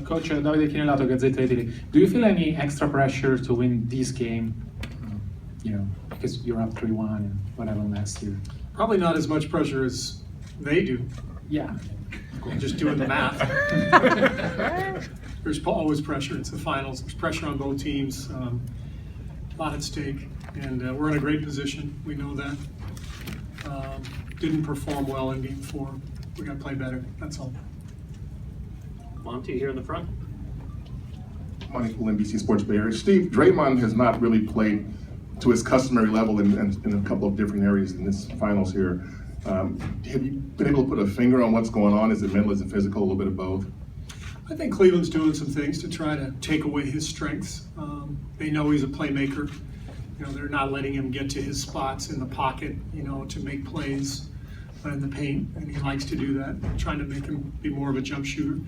Coach Davide Chinelato, Gazzetta Italy. Do you feel any extra pressure to win this game? Because you're up 3-1 and whatever last year. Probably not as much pressure as they do. Yeah. Just doing the math. There's always pressure. It's the finals. There's pressure on both teams. A lot at stake, and we're in a great position. We know that. Didn't perform well in Game 4. We got to play better. That's all. Monty here in the front. Monty Poole, NBC Sports Bay Area. Steve, Draymond has not really played to his customary level in a couple of different areas in this finals here. Have you been able to put a finger on what's going on? Is it mental, is it physical, a little bit of both? I think Cleveland's doing some things to try to take away his strengths. They know he's a playmaker. They're not letting him get to his spots in the pocket, to make plays in the paint, and he likes to do that, trying to make him be more of a jump shooter.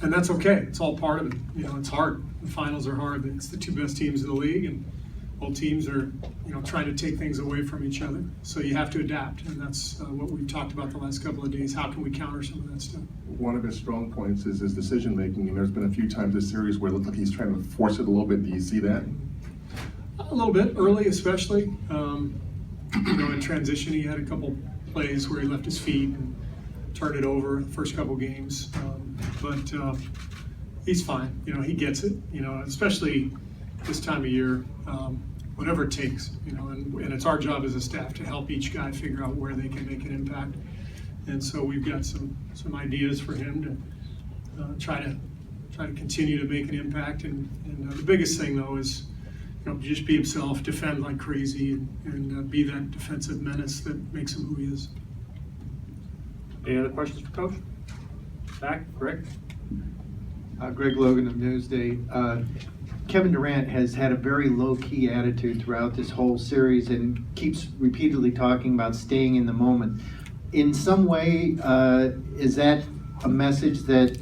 And that's okay. It's all part of it. It's hard. The finals are hard. It's the two best teams in the league, and both teams are, trying to take things away from each other. So you have to adapt, and that's what we've talked about the last couple of days. How can we counter some of that stuff? One of his strong points is his decision making, and there's been a few times this series where it looks like he's trying to force it a little bit. Do you see that? A little bit, early especially. In transition, he had a couple plays where he left his feet and turned it over the first couple games. But he's fine. He gets it. Especially this time of year, whatever it takes. And it's our job as a staff to help each guy figure out where they can make an impact. And so we've got some ideas for him to try to continue to make an impact. And the biggest thing though is, just be himself, defend like crazy, and be that defensive menace that makes him who he is. Any other questions for Coach? Back, Greg? Greg Logan of Newsday. Kevin Durant has had a very low-key attitude throughout this whole series and keeps repeatedly talking about staying in the moment. In some way, is that a message that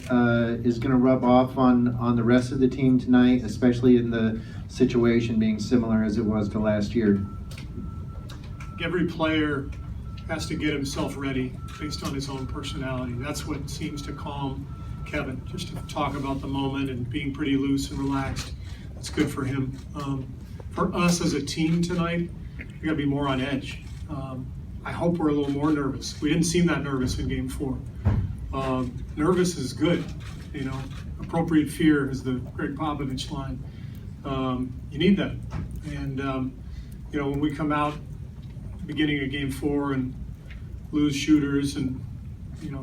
is going to rub off on the rest of the team tonight, especially in the situation being similar as it was to last year? Every player has to get himself ready based on his own personality. That's what seems to calm Kevin, just to talk about the moment and being pretty loose and relaxed. That's good for him. For us as a team tonight, we got to be more on edge. I hope we're a little more nervous. We didn't seem that nervous in Game 4. Nervous is good, Appropriate fear is the Greg Popovich line. You need that. And, when we come out beginning of Game 4 and lose shooters and,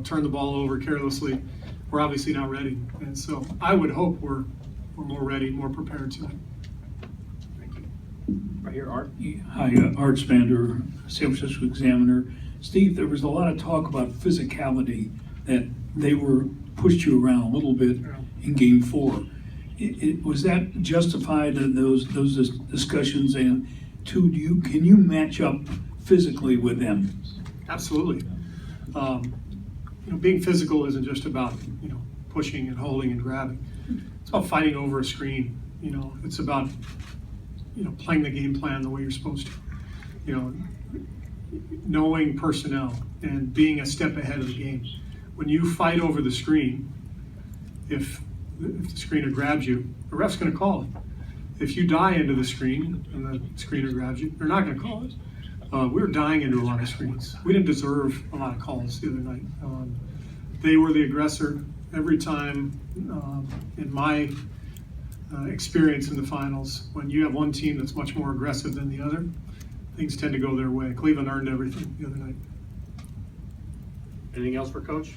turn the ball over carelessly, we're obviously not ready. And so I would hope we're more ready, more prepared tonight. Thank you. Right here, Art. Hi, Art Spander, San Francisco Examiner. Steve, there was a lot of talk about physicality, that they pushed you around a little bit in Game 4. Was that justified in those discussions? And two, can you match up physically with them? Absolutely. Being physical isn't just about pushing and holding and grabbing. It's about fighting over a screen. It's about playing the game plan the way you're supposed to. Knowing personnel and being a step ahead of the game. When you fight over the screen, if the screener grabs you, the ref's going to call it. If you die into the screen and the screener grabs you, they're not going to call it. We were dying into a lot of screens. We didn't deserve a lot of calls the other night. They were the aggressor every time. In my experience in the finals, when you have one team that's much more aggressive than the other, things tend to go their way. Cleveland earned everything the other night. Anything else for Coach?